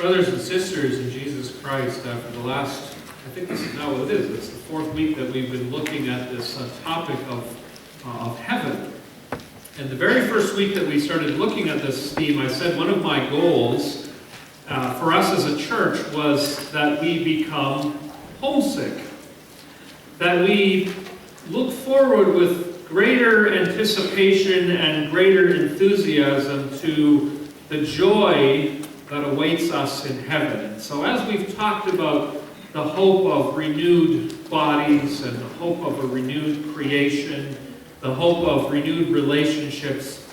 Brothers and sisters in Jesus Christ, for the last, I think this is now what it is, it's the fourth week that we've been looking at this topic of heaven. And the very first week that we started looking at this theme, I said one of my goals for us as a church was that we become homesick. That we look forward with greater anticipation and greater enthusiasm to the joy that awaits us in heaven. And so as we've talked about the hope of renewed bodies and the hope of a renewed creation, the hope of renewed relationships,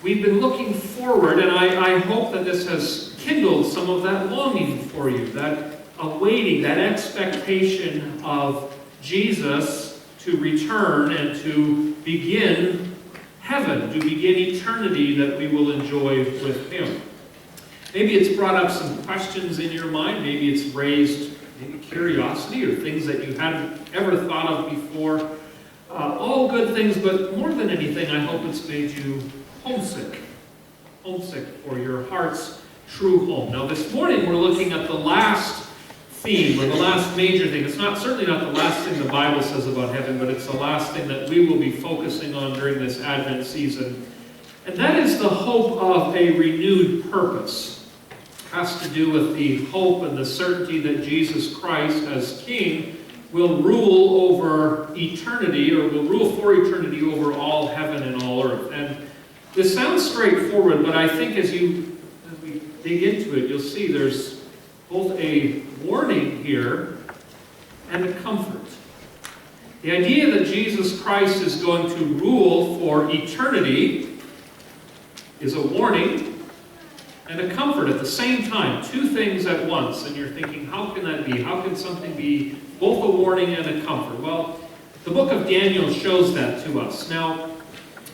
we've been looking forward, and I hope that this has kindled some of that longing for you, that awaiting, that expectation of Jesus to return and to begin heaven, to begin eternity that we will enjoy with Him. Maybe it's brought up some questions in your mind. Maybe it's raised maybe curiosity or things that you hadn't ever thought of before. All good things, but more than anything, I hope it's made you homesick. Homesick for your heart's true home. Now this morning we're looking at the last theme, or the last major thing. It's certainly not the last thing the Bible says about heaven, but it's the last thing that we will be focusing on during this Advent season. And that is the hope of a renewed purpose. Has to do with the hope and the certainty that Jesus Christ, as King, will rule over eternity, or will rule for eternity over all heaven and all earth. And this sounds straightforward, but I think as we dig into it, you'll see there's both a warning here and a comfort. The idea that Jesus Christ is going to rule for eternity is a warning and a comfort at the same time. Two things at once. And you're thinking, how can that be? How can something be both a warning and a comfort? Well, the book of Daniel shows that to us. Now,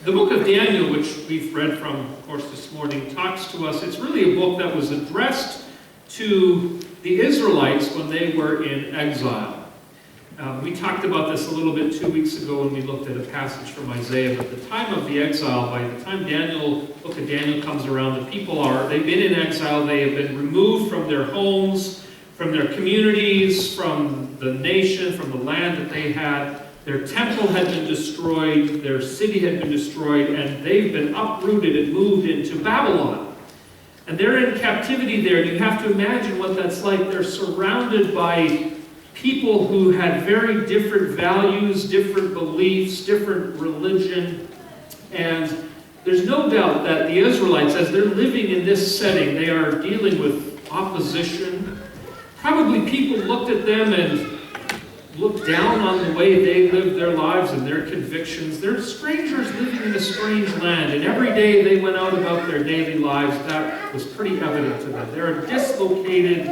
the book of Daniel, which we've read from, of course, this morning, talks to us. It's really a book that was addressed to the Israelites when they were in exile. We talked about this a little bit 2 weeks ago when we looked at a passage from Isaiah. But the time of the exile, by the time book of Daniel comes around, they've been in exile, they have been removed from their homes, from their communities, from the nation, from the land that they had. Their temple had been destroyed, their city had been destroyed, and they've been uprooted and moved into Babylon. And they're in captivity there. You have to imagine what that's like. They're surrounded by people who had very different values, different beliefs, different religion. And there's no doubt that the Israelites, as they're living in this setting, they are dealing with opposition. Probably people looked at them and looked down on the way they lived their lives and their convictions. They're strangers living in a strange land, and every day they went out about their daily lives. That was pretty evident to them. They're a dislocated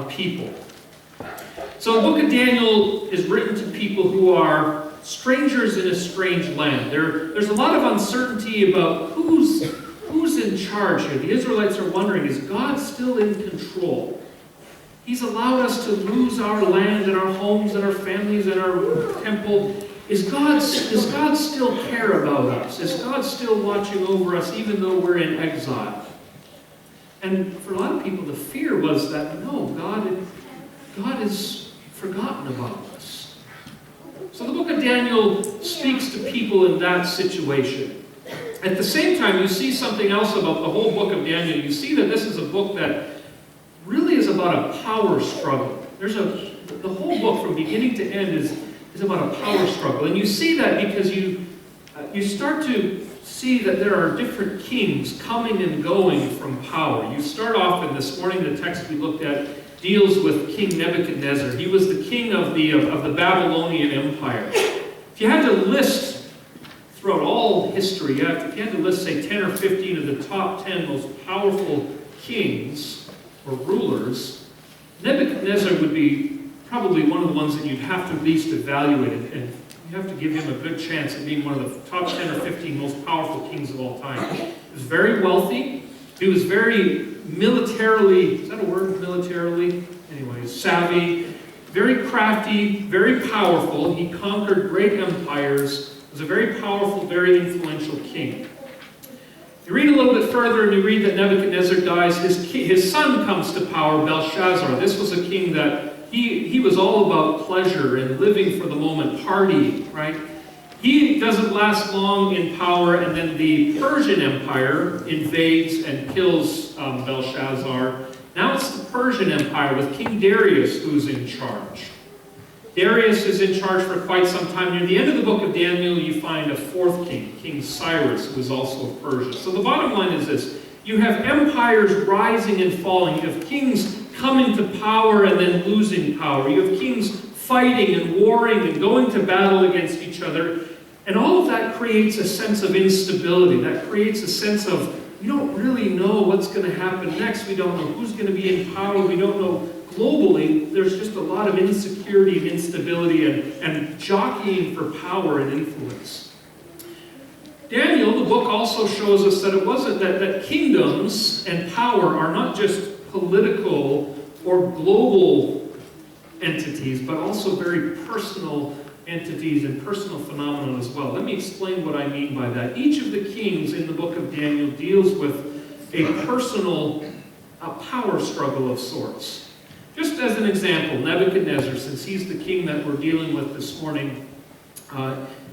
people. So the book of Daniel is written to people who are strangers in a strange land. There's a lot of uncertainty about who's in charge here. The Israelites are wondering, is God still in control? He's allowed us to lose our land and our homes and our families and our temple. Does God still care about us? Is God still watching over us even though we're in exile? And for a lot of people, the fear was that, no, God has forgotten about us. So the book of Daniel speaks to people in that situation. At the same time, you see something else about the whole book of Daniel. You see that this is a book that really is about a power struggle. The whole book from beginning to end is about a power struggle. And you see that because you start to see that there are different kings coming and going from power. You start off, in this morning, the text we looked at deals with King Nebuchadnezzar. He was the king of the Babylonian Empire. If you had to list throughout all history, if you had to list, say, 10 or 15 of the top 10 most powerful kings or rulers, Nebuchadnezzar would be probably one of the ones that you'd have to at least evaluate, and you have to give him a good chance of being one of the top 10 or 15 most powerful kings of all time. He was very wealthy. He was very militarily, is that a word, militarily? Anyway, savvy, very crafty, very powerful. He conquered great empires, was a very powerful, very influential king. You read a little bit further and you read that Nebuchadnezzar dies. His son comes to power, Belshazzar. This was a king that he was all about pleasure and living for the moment, partying, right? He doesn't last long in power, and then the Persian Empire invades and kills Belshazzar. Now it's the Persian Empire with King Darius who's in charge. Darius is in charge for quite some time. Near the end of the book of Daniel, you find a fourth king, King Cyrus, who is also of Persia. So the bottom line is this. You have empires rising and falling. You have kings coming to power and then losing power. You have kings fighting and warring and going to battle against each other. And all of that creates a sense of instability. That creates a sense of, we don't really know what's going to happen next. We don't know who's going to be in power. We don't know. Globally, there's just a lot of insecurity and instability and jockeying for power and influence. Daniel, the book also shows us that it wasn't that kingdoms and power are not just political or global entities, but also very personal entities and personal phenomena as well. Let me explain what I mean by that. Each of the kings in the book of Daniel deals with a personal power struggle of sorts. Just as an example, Nebuchadnezzar, since he's the king that we're dealing with this morning,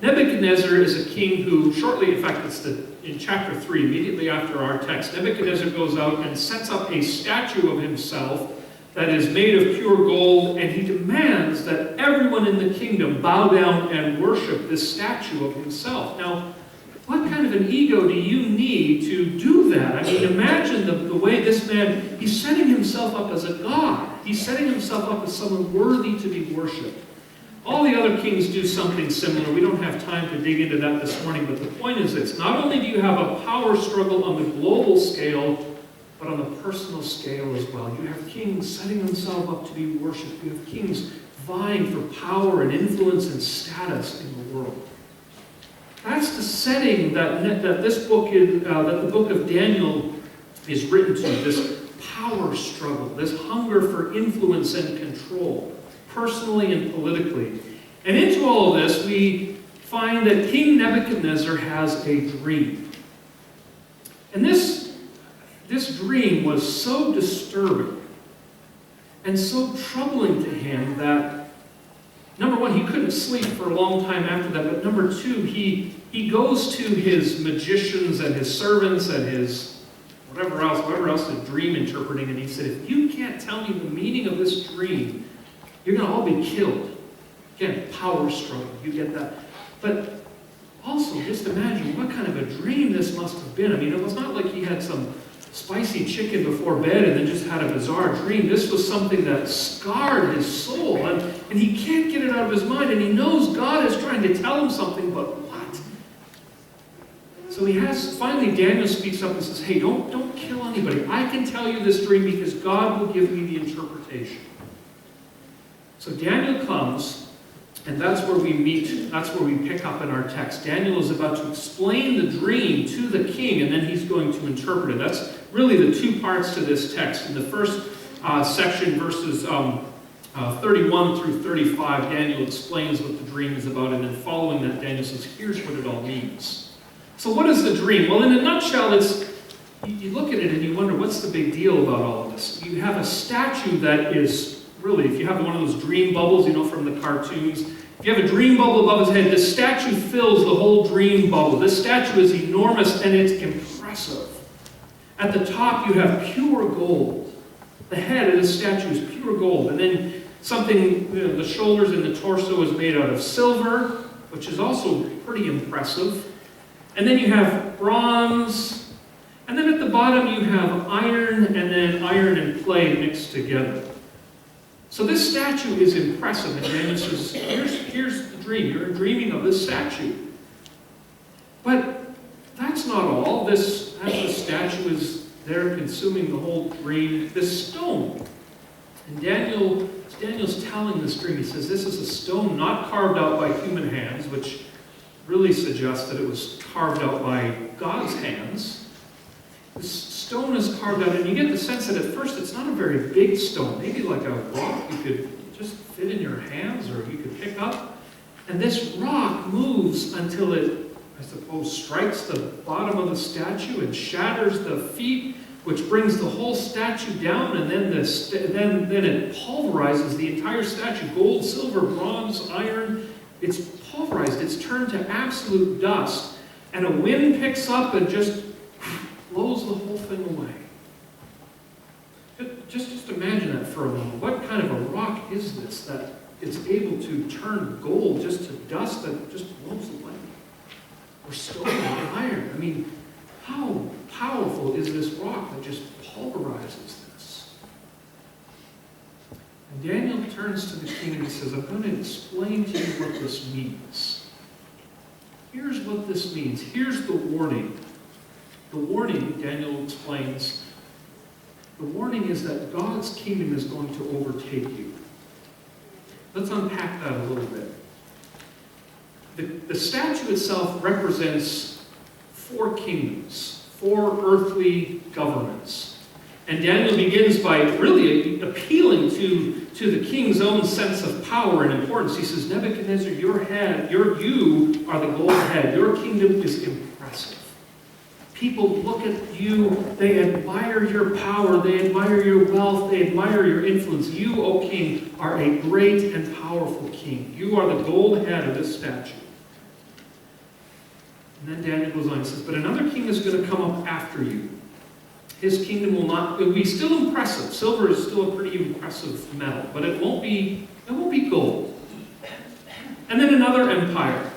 Nebuchadnezzar is a king who shortly, in fact, it's in chapter 3, immediately after our text, Nebuchadnezzar goes out and sets up a statue of himself that is made of pure gold, and he demands that everyone in the kingdom bow down and worship this statue of himself. Now, what kind of an ego do you need to do that? I mean, imagine the way this man, he's setting himself up as a god. He's setting himself up as someone worthy to be worshipped. All the other kings do something similar. We don't have time to dig into that this morning, but the point is this. Not only do you have a power struggle on the global scale, but on the personal scale as well. You have kings setting themselves up to be worshipped. You have kings vying for power and influence and status in the world. That's the setting that this book is, that the book of Daniel is written to. This power struggle, this hunger for influence and control, personally and politically. And into all of this, we find that King Nebuchadnezzar has a dream. And this dream was so disturbing and so troubling to him that, number one, he couldn't sleep for a long time after that, but number two, he goes to his magicians and his servants and his whoever else is dream interpreting, and he said, if you can't tell me the meaning of this dream, you're going to all be killed. Again, power struggle, you get that. But also, just imagine what kind of a dream this must have been. I mean, it was not like he had some spicy chicken before bed and then just had a bizarre dream. This was something that scarred his soul, and he can't get it out of his mind, and he knows God is trying to tell him something, but what? So finally Daniel speaks up and says, hey, don't kill anybody. I can tell you this dream because God will give me the interpretation. So Daniel comes, and that's where we meet, that's where we pick up in our text. Daniel is about to explain the dream to the king, and then he's going to interpret it. That's really the two parts to this text. In the first section, verses 31 through 35, Daniel explains what the dream is about, and then following that, Daniel says, here's what it all means. So what is the dream? Well, in a nutshell, you look at it and you wonder, what's the big deal about all of this? You have a statue that is really, if you have one of those dream bubbles, from the cartoons, if you have a dream bubble above his head, this statue fills the whole dream bubble. This statue is enormous and it's impressive. At the top, you have pure gold. The head of the statue is pure gold. And then the shoulders and the torso is made out of silver, which is also pretty impressive. And then you have bronze, and then at the bottom you have iron, and then iron and clay mixed together. So this statue is impressive, and Daniel says, here's the dream. You're dreaming of this statue. But that's not all. As the statue is there consuming the whole dream, this stone. And Daniel's telling this dream. He says, this is a stone not carved out by human hands, which really suggests that it was carved out by God's hands. This stone is carved out, and you get the sense that at first it's not a very big stone, maybe like a rock you could just fit in your hands or you could pick up. And this rock moves until it I suppose, strikes the bottom of the statue and shatters the feet, which brings the whole statue down, and then it pulverizes the entire statue. Gold, silver, bronze, iron. It's pulverized. It's turned to absolute dust. And a wind picks up and just blows the whole thing away. Just imagine that for a moment. What kind of a rock is this that is able to turn gold just to dust that just blows away? Or stone or iron. I mean, how powerful is this rock that just pulverizes this? And Daniel turns to the king and he says, I'm going to explain to you what this means. Here's what this means. Here's the warning. The warning, Daniel explains, the warning is that God's kingdom is going to overtake you. Let's unpack that a little bit. The statue itself represents 4 kingdoms, 4 earthly governments. And Daniel begins by really appealing to the king's own sense of power and importance. He says, Nebuchadnezzar, you are the gold head. Your kingdom is impressive. People look at you, they admire your power, they admire your wealth, they admire your influence. You, O king, are a great and powerful king. You are the gold head of this statue. And then Daniel goes on and says, but another king is going to come up after you. His kingdom will be still impressive. Silver is still a pretty impressive metal, but it won't be gold. And then another empire.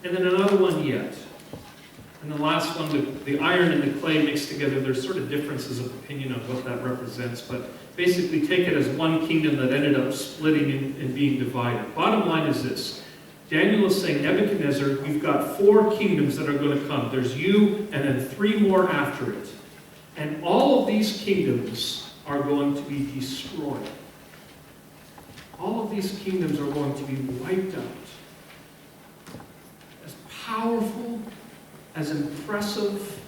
And then another one yet. And the last one, the iron and the clay mixed together, there's sort of differences of opinion on what that represents, but basically take it as one kingdom that ended up splitting and being divided. Bottom line is this. Daniel is saying, Nebuchadnezzar, you've got 4 kingdoms that are going to come. There's you and then 3 more after it. And all of these kingdoms are going to be destroyed. All of these kingdoms are going to be wiped out. As powerful, as impressive,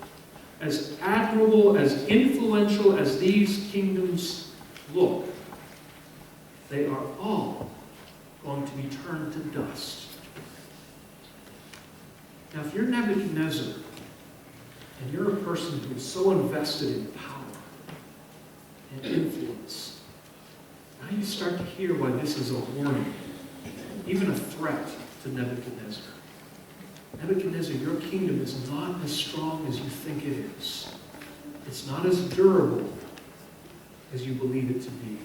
as admirable, as influential as these kingdoms look, they are all going to be turned to dust. Now, if you're Nebuchadnezzar, and you're a person who is so invested in power and influence, now you start to hear why this is a warning, even a threat to Nebuchadnezzar. Nebuchadnezzar, your kingdom is not as strong as you think it is. It's not as durable as you believe it to be.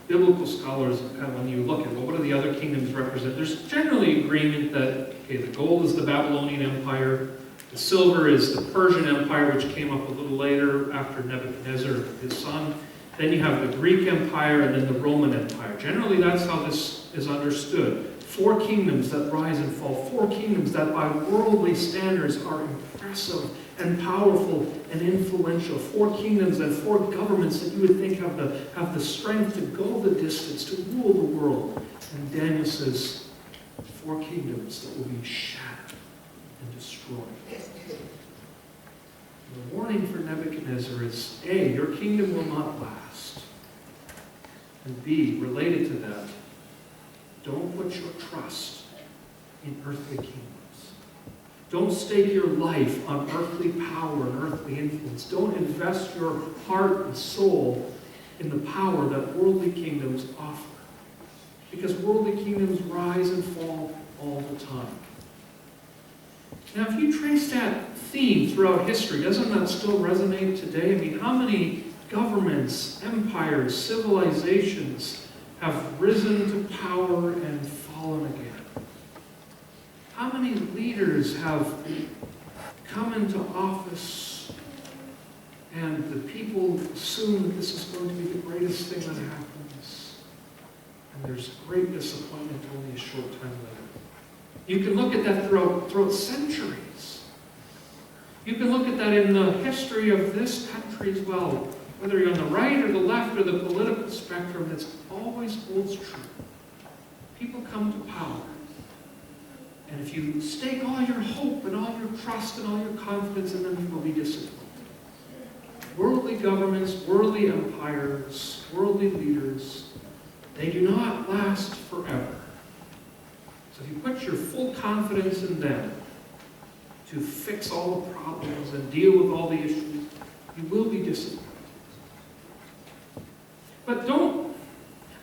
Biblical scholars, when you look at, well, what do the other kingdoms represent? There's generally agreement that, okay, the gold is the Babylonian Empire, the silver is the Persian Empire, which came up a little later after Nebuchadnezzar, his son. Then you have the Greek Empire and then the Roman Empire. Generally, that's how this is understood. 4 kingdoms that rise and fall. 4 kingdoms that by worldly standards are impressive and powerful and influential. 4 kingdoms and 4 governments that you would think have the strength to go the distance, to rule the world. And Daniel says, 4 kingdoms that will be shattered and destroyed. The warning for Nebuchadnezzar is, A, your kingdom will not last. And B, related to that, don't put your trust in earthly kingdoms. Don't stake your life on earthly power and earthly influence. Don't invest your heart and soul in the power that worldly kingdoms offer. Because worldly kingdoms rise and fall all the time. Now, if you trace that theme throughout history, doesn't that still resonate today? I mean, how many governments, empires, civilizations have risen to power and fallen again? How many leaders have come into office and the people assume that this is going to be the greatest thing that happens, and there's great disappointment only a short time later? You can look at that throughout centuries. You can look at that in the history of this country as well. Whether you're on the right or the left or the political spectrum, it always holds true. People come to power. And if you stake all your hope and all your trust and all your confidence in them, you will be disappointed. Worldly governments, worldly empires, worldly leaders, they do not last forever. So if you put your full confidence in them to fix all the problems and deal with all the issues, you will be disappointed. But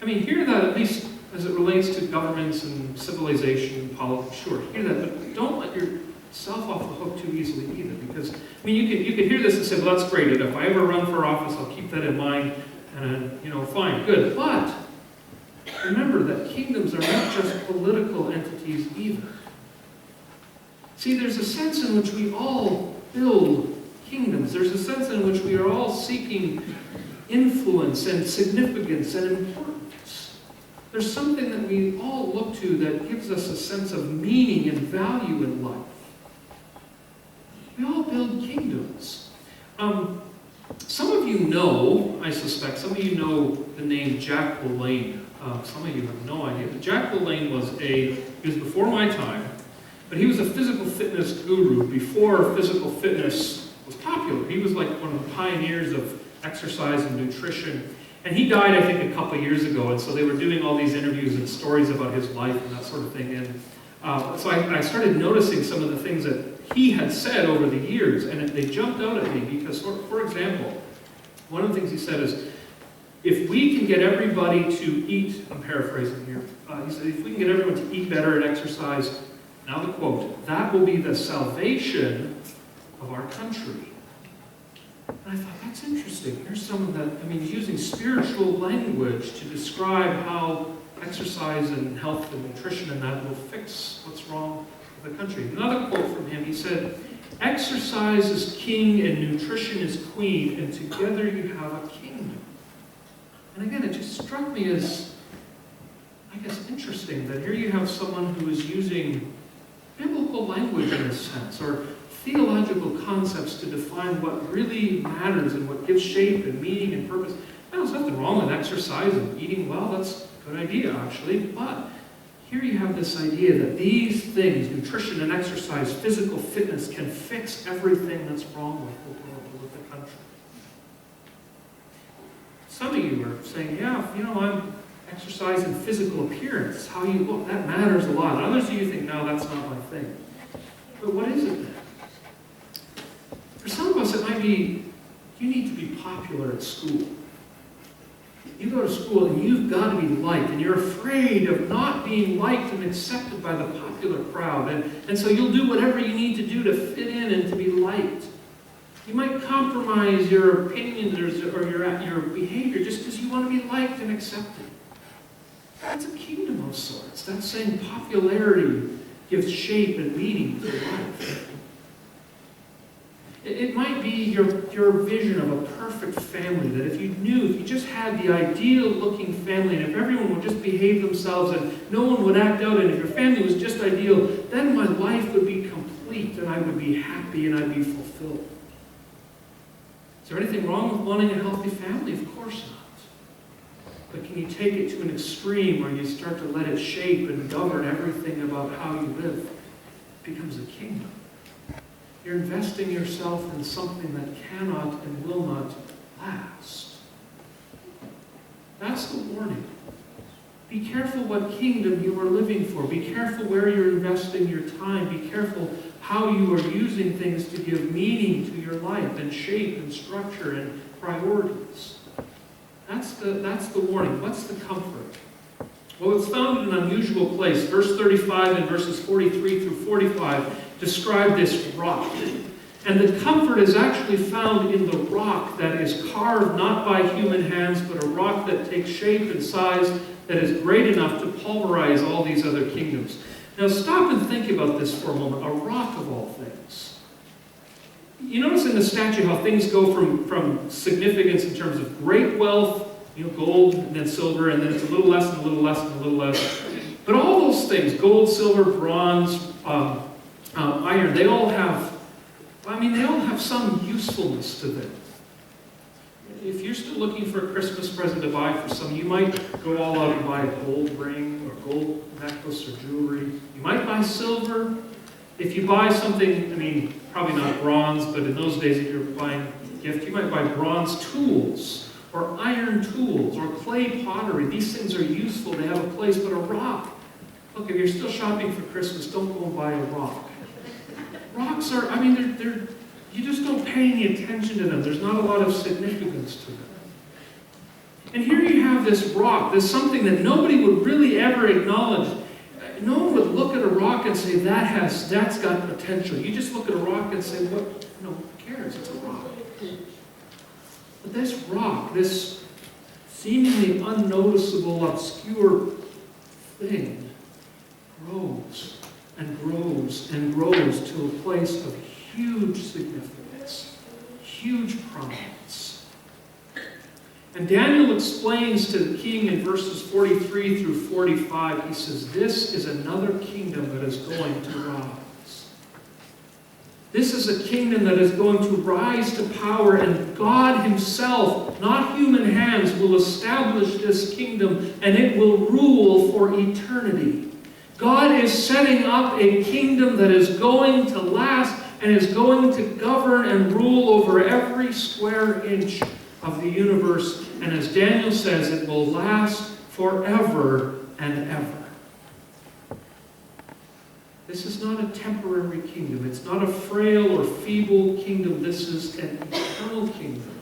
hear that at least as it relates to governments and civilization and politics, sure, hear that, but don't let yourself off the hook too easily either, because, you can hear this and say, well, that's great, and if I ever run for office, I'll keep that in mind, and, fine, good, but remember that kingdoms are not just political entities either. See, there's a sense in which we all build kingdoms. There's a sense in which we are all seeking influence and significance and importance. There's something that we all look to that gives us a sense of meaning and value in life. We all build kingdoms. Some of you know, I suspect, some of you know the name Jack LaLanne. Some of you have no idea. But Jack LaLanne he was before my time, but he was a physical fitness guru before physical fitness was popular. He was like one of the pioneers of exercise and nutrition. And he died, I think, a couple of years ago, and so they were doing all these interviews and stories about his life and that sort of thing. And so I started noticing some of the things that he had said over the years, and they jumped out at me because, for example, one of the things he said is, if we can get everybody to eat, I'm paraphrasing here, he said, if we can get everyone to eat better and exercise, now the quote, that will be the salvation of our country. And I thought, that's interesting. Here's some of that, he's using spiritual language to describe how exercise and health and nutrition and that will fix what's wrong with the country. Another quote from him, he said, exercise is king and nutrition is queen, and together you have a kingdom. And again, it just struck me as, interesting that here you have someone who is using biblical language in a sense, or theological concepts to define what really matters and what gives shape and meaning and purpose. Now, there's nothing wrong with exercise and eating well. That's a good idea, actually. But here you have this idea that these things, nutrition and exercise, physical fitness, can fix everything that's wrong with the world, with the country. Some of you are saying, yeah, I'm exercising physical appearance, how you look, that matters a lot. And others of you think, no, that's not my thing. But what is it then? For some of us, it might be, you need to be popular at school. You go to school and you've got to be liked, and you're afraid of not being liked and accepted by the popular crowd. And so you'll do whatever you need to do to fit in and to be liked. You might compromise your opinions or your behavior just because you want to be liked and accepted. That's a kingdom of sorts. That's saying popularity gives shape and meaning to life. It might be your vision of a perfect family, that if you just had the ideal-looking family, and if everyone would just behave themselves and no one would act out, and if your family was just ideal, then my life would be complete, and I would be happy, and I'd be fulfilled. Is there anything wrong with wanting a healthy family? Of course not. But can you take it to an extreme where you start to let it shape and govern everything about how you live? It becomes a kingdom. You're investing yourself in something that cannot and will not last. That's the warning. Be careful what kingdom you are living for. Be careful where you're investing your time. Be careful how you are using things to give meaning to your life and shape and structure and priorities. That's the warning. What's the comfort? Well, it's found in an unusual place. Verse 35 and verses 43 through 45 describe this rock. And the comfort is actually found in the rock that is carved not by human hands, but a rock that takes shape and size that is great enough to pulverize all these other kingdoms. Now stop and think about this for a moment. A rock of all things. You notice in the statue how things go from significance in terms of great wealth, gold and then silver, and then it's a little less and a little less and a little less. But all those things, gold, silver, bronze, iron, they all have some usefulness to them. If you're still looking for a Christmas present to buy for some, you might go all out and buy a gold ring or gold necklace or jewelry. You might buy silver. If you buy something, probably not bronze, but in those days if you're buying a gift, you might buy bronze tools or iron tools or clay pottery. These things are useful. They have a place, but a rock Look, if you're still shopping for Christmas, don't go and buy a rock. Rocks are, I mean, they're you just don't pay any attention to them. There's not a lot of significance to them. And here you have this rock, this something that nobody would really ever acknowledge. No one would look at a rock and say, that's got potential. You just look at a rock and say, what? No, who cares? It's a rock. But this rock, this seemingly unnoticeable, obscure thing, grows and grows and grows to a place of huge significance, huge prominence. And Daniel explains to the king in verses 43 through 45, he says, this is another kingdom that is going to rise. This is a kingdom that is going to rise to power, and God himself, not human hands, will establish this kingdom, and it will rule for eternity. God is setting up a kingdom that is going to last and is going to govern and rule over every square inch of the universe. And as Daniel says, it will last forever and ever. This is not a temporary kingdom. It's not a frail or feeble kingdom. This is an eternal kingdom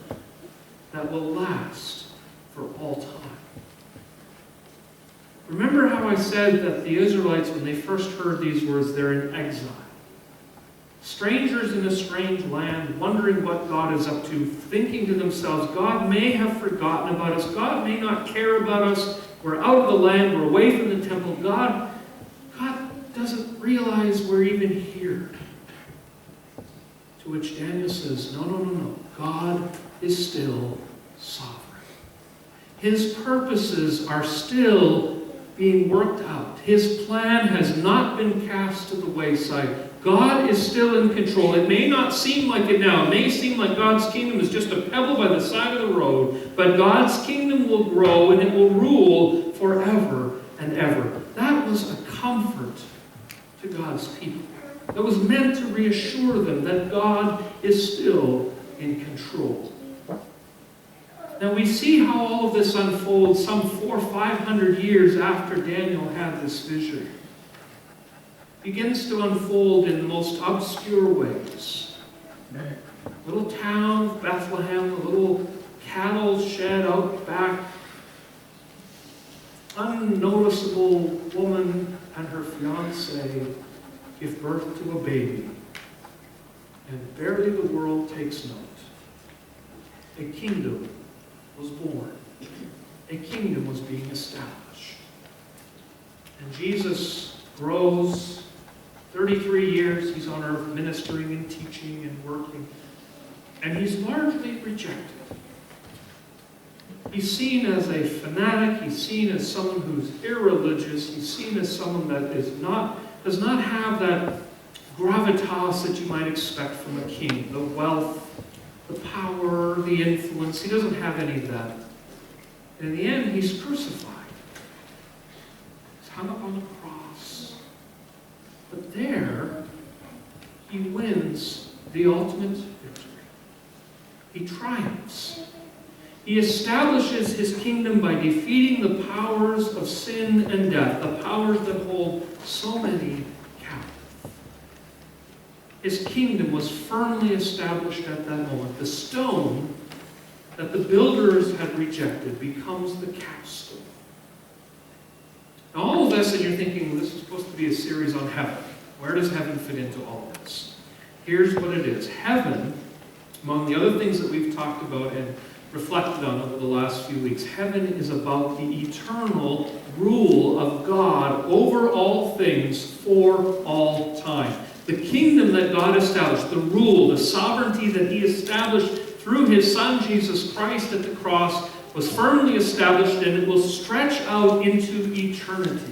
that will last for all time. Remember how I said that the Israelites, when they first heard these words, they're in exile. Strangers in a strange land, wondering what God is up to, thinking to themselves, God may have forgotten about us. God may not care about us. We're out of the land. We're away from the temple. God doesn't realize we're even here. To which Daniel says, no. God is still sovereign. His purposes are still being worked out. His plan has not been cast to the wayside. God is still in control. It may not seem like it now. It may seem like God's kingdom is just a pebble by the side of the road, but God's kingdom will grow and it will rule forever and ever. That was a comfort to God's people. That was meant to reassure them that God is still in control. Now we see how all of this unfolds some 400 or 500 years after Daniel had this vision. It begins to unfold in the most obscure ways. A little town of Bethlehem, a little cattle shed out back, unnoticeable woman and her fiancé give birth to a baby, and barely the world takes note. A kingdom was born. A kingdom was being established. And Jesus grows. 33 years he's on earth ministering and teaching and working. And he's largely rejected. He's seen as a fanatic. He's seen as someone who's irreligious. He's seen as someone that does not have that gravitas that you might expect from a king. The wealth, the power, the influence. He doesn't have any of that. And in the end, he's crucified. He's hung up on the cross. But there, he wins the ultimate victory. He triumphs. He establishes his kingdom by defeating the powers of sin and death, the powers that hold so many captive. His kingdom was firmly established at that moment. The stone that the builders had rejected becomes the capstone. Now, all of this, and you're thinking, well, this is supposed to be a series on heaven. Where does heaven fit into all of this? Here's what it is. Heaven, among the other things that we've talked about and reflected on over the last few weeks, heaven is about the eternal rule of God over all things for all time. The kingdom that God established, the rule, the sovereignty that he established through his Son, Jesus Christ, at the cross, was firmly established, and it will stretch out into eternity.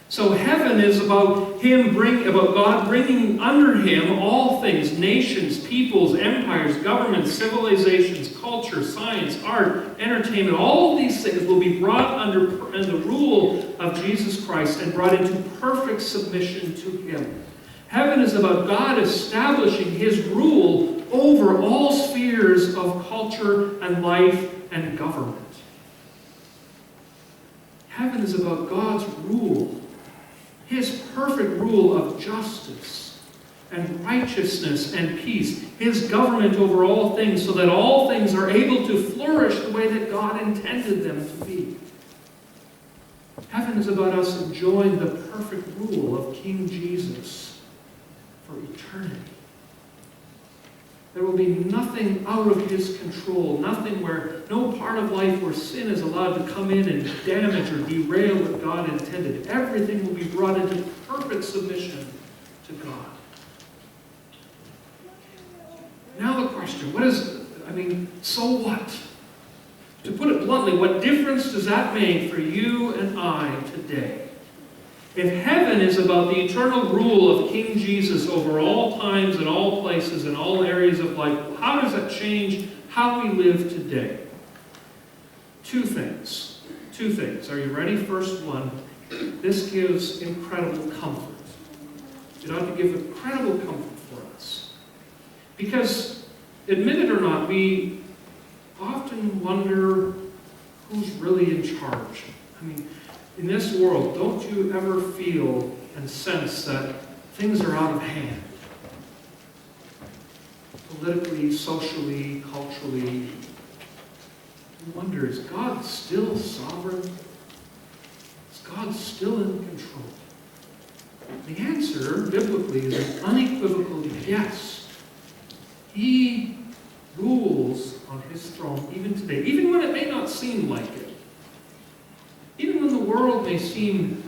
So heaven is about God bringing under him all things, nations, peoples, empires, governments, civilizations, culture, science, art, entertainment. All of these things will be brought under the rule of Jesus Christ and brought into perfect submission to him. Heaven is about God establishing his rule over all spheres of culture and life and government. Heaven is about God's rule His perfect rule of justice and righteousness and peace. His government over all things so that all things are able to flourish the way that God intended them to be. Heaven is about us enjoying the perfect rule of King Jesus for eternity. There will be nothing out of His control, no part of life where sin is allowed to come in and damage or derail what God intended. Everything will be brought into perfect submission to God. Now the question, so what? To put it bluntly, what difference does that make for you and I today? If heaven is about the eternal rule of King Jesus over all times and all places and all areas of life, how does that change how we live today? Two things. Are you ready? First one, this gives incredible comfort. It ought to give incredible comfort for us. Because, admit it or not, we often wonder who's really in charge. In this world, don't you ever feel and sense that things are out of hand? Politically, socially, culturally. You wonder, is God still sovereign? Is God still in control? The answer, biblically, is an unequivocal yes. He rules on His throne even today, even when it may not seem like it. Even when the world may seem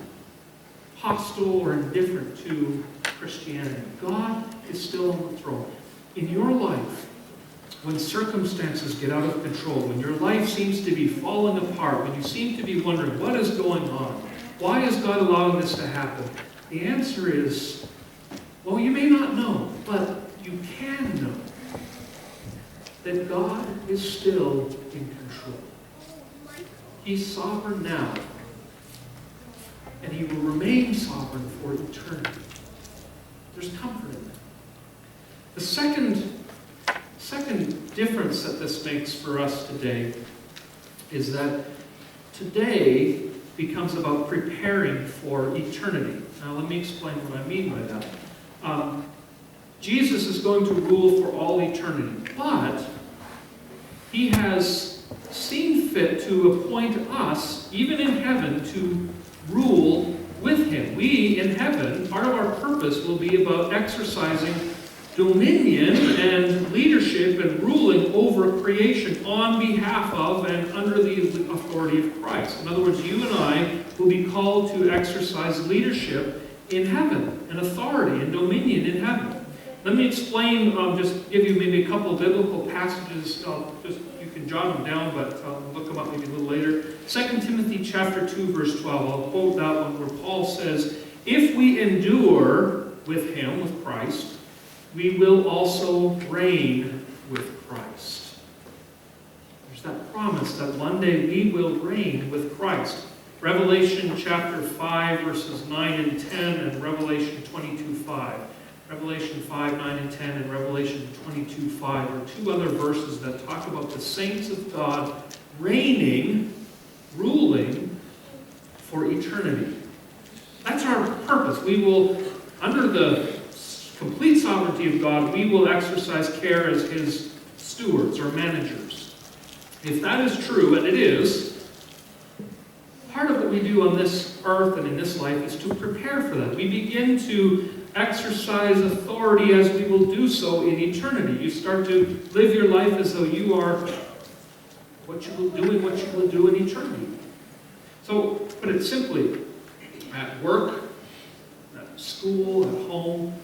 hostile or indifferent to Christianity, God is still on the throne. In your life, when circumstances get out of control, when your life seems to be falling apart, when you seem to be wondering, what is going on? Why is God allowing this to happen? The answer is, well, you may not know, but you can know that God is still in control. He's sovereign now, and He will remain sovereign for eternity. There's comfort in that. The second difference that this makes for us today is that today becomes about preparing for eternity. Now let me explain what I mean by that. Jesus is going to rule for all eternity, but He has seen fit to appoint us, even in heaven, to rule with Him. We, in heaven, part of our purpose will be about exercising dominion and leadership and ruling over creation on behalf of and under the authority of Christ. In other words, you and I will be called to exercise leadership in heaven, and authority and dominion in heaven. Let me explain, just give you maybe a couple of biblical passages. You can jot them down, but I'll look them up maybe a little later. 2 Timothy chapter 2, verse 12. I'll quote that one where Paul says, "If we endure with Him, with Christ, we will also reign with Christ." There's that promise that one day we will reign with Christ. Revelation chapter 5, verses 9 and 10, and Revelation 22:5. Revelation 5, 9, and 10, and Revelation 22:5 are two other verses that talk about the saints of God reigning, ruling for eternity. That's our purpose. We will, under the complete sovereignty of God, we will exercise care as His stewards or managers. If that is true, and it is, part of what we do on this earth and in this life is to prepare for that. We begin to exercise authority as we will do so in eternity. You start to live your life as though you are what you will do in eternity. So, put it simply, at work, at school, at home,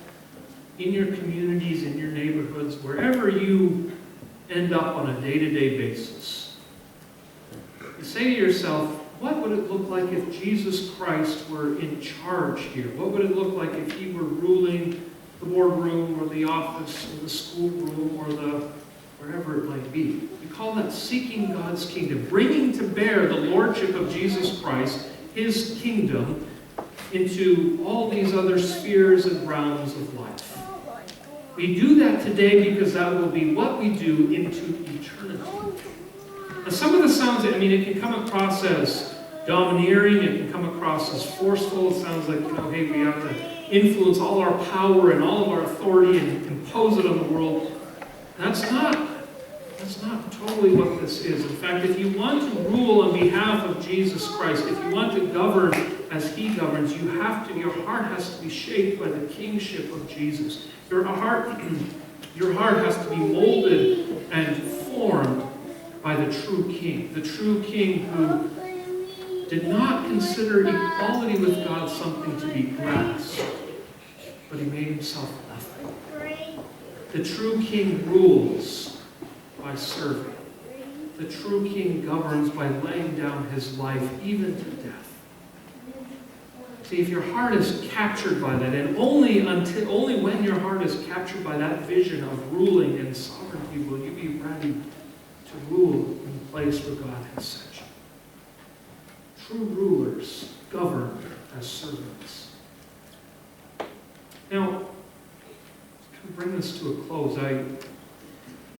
in your communities, in your neighborhoods, wherever you end up on a day-to-day basis, you say to yourself, what would it look like if Jesus Christ were in charge here? What would it look like if He were ruling the boardroom or the office or the schoolroom or wherever it might be? We call that seeking God's kingdom, bringing to bear the lordship of Jesus Christ, His kingdom, into all these other spheres and realms of life. We do that today because that will be what we do into eternity. Now, some of the sounds, it can come across as domineering. It can come across as forceful. It sounds like, hey, we have to influence all our power and all of our authority and impose it on the world. That's not totally what this is. In fact, if you want to rule on behalf of Jesus Christ, if you want to govern as he governs, your heart has to be shaped by the kingship of Jesus. Your heart has to be molded and formed by the true king who did not consider equality with God something to be grasped, but he made himself nothing. The true king rules by serving. The true king governs by laying down his life even to death. See, if your heart is captured by that, and only when your heart is captured by that vision of ruling and sovereignty will you be ready to rule in the place where God has set you. True rulers govern as servants. Now, to bring this to a close,